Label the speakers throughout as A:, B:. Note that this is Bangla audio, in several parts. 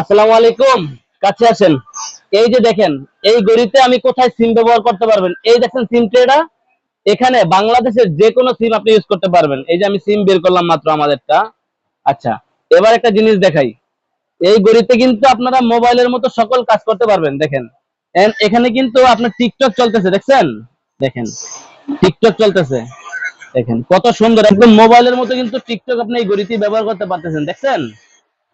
A: আসসালামু আলাইকুম। কাছে আসেন। এই যে দেখেন, এই গড়িতে আমি কোথায় সিম ব্যবহার করতে পারবেন, এই দেখেন সিম ট্রেটা। এখানে বাংলাদেশের যে কোনো সিম আপনি ইউজ করতে পারবেন। এই যে আমি সিম বের করলাম মাত্র আমাদেরটা। আচ্ছা, এবার একটা জিনিস দেখাই। এই গড়িতে কিন্তু আপনারা মোবাইলের মতো সকল কাজ করতে পারবেন। দেখেন, এখানে কিন্তু আপনার টিকটক চলতেছে, দেখছেন? দেখেন, টিকটক চলতেছে। দেখেন কত সুন্দর, একদম মোবাইলের মতো কিন্তু টিকটক আপনি এই গড়িতে ব্যবহার করতে পারতেছেন, দেখছেন?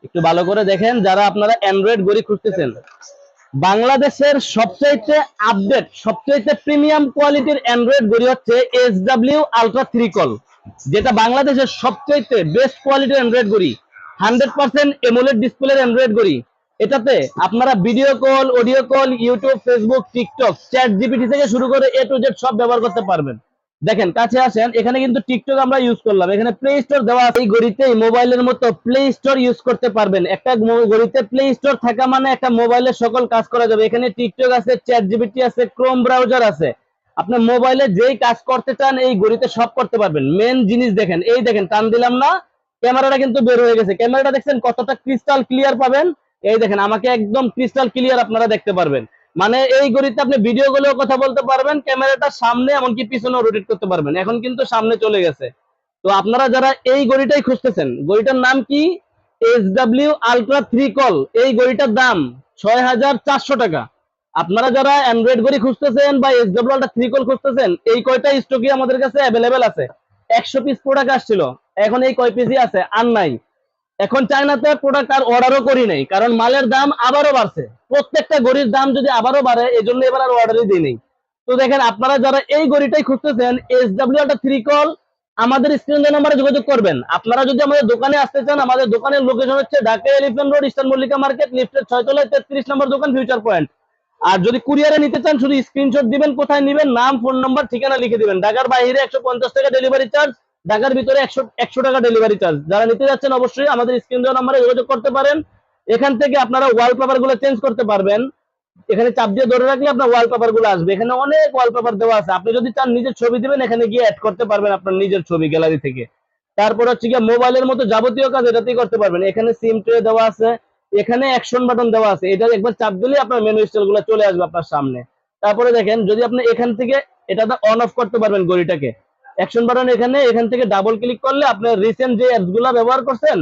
A: একটু ভালো করে দেখেন যারা আপনারা অ্যান্ড্রয়েড ঘড়ি খুঁজতেছেন। বাংলাদেশের সবচাইতে আপডেট, সবচাইতে প্রিমিয়াম কোয়ালিটির অ্যান্ড্রয়েড ঘড়ি হচ্ছে SW আলট্রা 3 কল, যেটা বাংলাদেশের সবচাইতে বেস্ট কোয়ালিটির অ্যান্ড্রয়েড ঘড়ি। 100% এমোলেড ডিসপ্লের অ্যান্ড্রয়েড ঘড়ি। এটাতে আপনারা video call, audio call, YouTube, Facebook, TikTok, chat GPT থেকে শুরু করে A to Z সব ব্যবহার করতে পারবেন। দেখেন কাছে আসেন, এখানে কিন্তু টিকটক আমরা ইউজ করলাম, এখানে প্লে স্টোর দেওয়া আছে। এই ঘড়িতে মোবাইলের মতো প্লে স্টোর ইউজ করতে পারবেন। একটা ঘড়িতে প্লে স্টোর থাকা মানে একটা মোবাইলে সকল কাজ করা যাবে। এখানে টিকটক আছে, চ্যাট জিপিটি আছে, ক্রোম ব্রাউজার আছে। আপনার মোবাইলে যেই কাজ করতে চান এই ঘড়িতে সব করতে পারবেন। মেন জিনিস দেখেন, এই দেখেন টান দিলাম না, ক্যামেরাটা কিন্তু বের হয়ে গেছে। ক্যামেরাটা দেখছেন কতটা ক্রিস্টাল ক্লিয়ার পাবেন। এই দেখেন আমাকে একদম ক্রিস্টাল ক্লিয়ার আপনারা দেখতে পারবেন। মানে এই ঘড়িতে আপনি ভিডিও কলেও কথা বলতে পারবেন, ক্যামেরাটা সামনে এমনকি পিছনেও রোটেট করতে পারবেন। এখন কিন্তু সামনে চলে গেছে। তো আপনারা যারা এই ঘড়িটাই খুঁজতেছেন, ঘড়িটার নাম কি? SW ultra 3 call. এই ঘড়িটার দাম 6400 টাকা। আপনারা যারা অ্যান্ড্রয়েড ঘড়ি খুঁজতেছেন বা SW আলট্রা 3 কল খুঁজতেছেন, এই কয়টা স্টকে আমাদের কাছে অ্যাভেলেবেল আছে। 100 পিস প্রোডাক্ট আসছিল, এখন এই কয় পিসই আছে, আর নাই। এখন চায়নাতে প্রোডাক্ট আর অর্ডারও করি নাই, কারণ মালের দাম আবারও বাড়ছে। প্রত্যেকটা ঘড়ির দাম যদি আবারও বাড়ে, এই জন্য এবার আর অর্ডারই দিই নেই। তো দেখেন আপনারা যারা এই ঘড়িটাই খুঁজতেছেন SW একটা 3 কল, আমাদের স্ক্রিন নাম্বারে যোগাযোগ করবেন। আপনারা যদি আমাদের দোকানে আসতে চান, আমাদের দোকানের লোকেশন হচ্ছে Dhaka elephant road, eastern Mallika market, লিফটের 6 তলায় 33 নম্বর দোকান, ফিউচার পয়েন্ট। আর যদি কুরিয়ারে নিতে চান, শুধু স্ক্রিনশট দিবেন কোথায় নিবেন, নাম, ফোন নাম্বার, ঠিকানা লিখে দিবেন। ঢাকার বাইরে 150 টাকা ডেলিভারি চার্জ, ঢাকার ভিতরে 100 টাকা ডেলিভারি চার্জ। যারা নিতে যাচ্ছেন অবশ্যই আমাদের স্ক্রিন দেওয়া নাম্বারে যোগাযোগ করতে পারেন। এখান থেকে আপনারা ওয়ালপেপার গুলো চেঞ্জ করতে পারবেন। এখানে চাপ দিয়ে ধরে রাখলে আপনার ওয়ালপেপার গুলো আসবে। এখানে অনেক ওয়ালপেপার দেওয়া আছে, আপনি যদি চান নিজের ছবি দিবেন, এখানে গিয়ে অ্যাড করতে পারবেন আপনার নিজের ছবি গ্যালারি থেকে। তারপর হচ্ছে গিয়ে মোবাইলের মতো যাবতীয় কাজ এটাতেই করতে পারবেন। এখানে সিম ট্রে দেওয়া আছে, এখানে অ্যাকশন বাটন দেওয়া আছে, এটা একবার চাপ দিলে আপনার মেনু স্টাইল গুলো চলে আসবে আপনার সামনে। তারপরে দেখেন, যদি আপনি এখান থেকে এটা অন অফ করতে পারবেন ঘড়িটাকে, অ্যাকশন বাটন এখানে, এখান থেকে ডাবল ক্লিক করলে আপনার রিসেন্ট যে অ্যাপস গুলো ব্যবহার করছেন,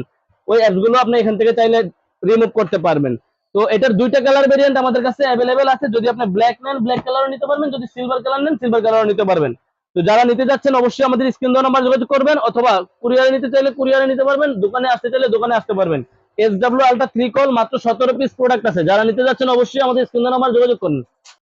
A: ওই অ্যাপস গুলো আপনি এখান থেকে চাইলে রিমুভ করতে পারবেন। তো এটার দুইটা কালার ভেরিয়েন্ট আমাদের কাছে অ্যাভেলেবেল আছে। যদি আপনি ব্ল্যাক নেন, ব্ল্যাক কালারও নিতে পারবেন। যদি সিলভার কালার নেন, সিলভার কালারও নিতে পারবেন। তো যারা নিতে যাচ্ছেন অবশ্যই আমাদের স্ক্রিন দেওয়া নাম্বার যোগাযোগ করবেন, অথবা কুরিয়ারে নিতে চাইলে কুরিয়ারে নিতে পারবেন, দোকানে আসতে চাইলে দোকানে আসতে পারবেন। SW আলট্রা 3 কল মাত্র 17 পিস প্রোডাক্ট আছে। যারা নিতে যাচ্ছেন অবশ্যই আমাদের স্ক্রিন দেওয়া নাম্বার যোগাযোগ করুন।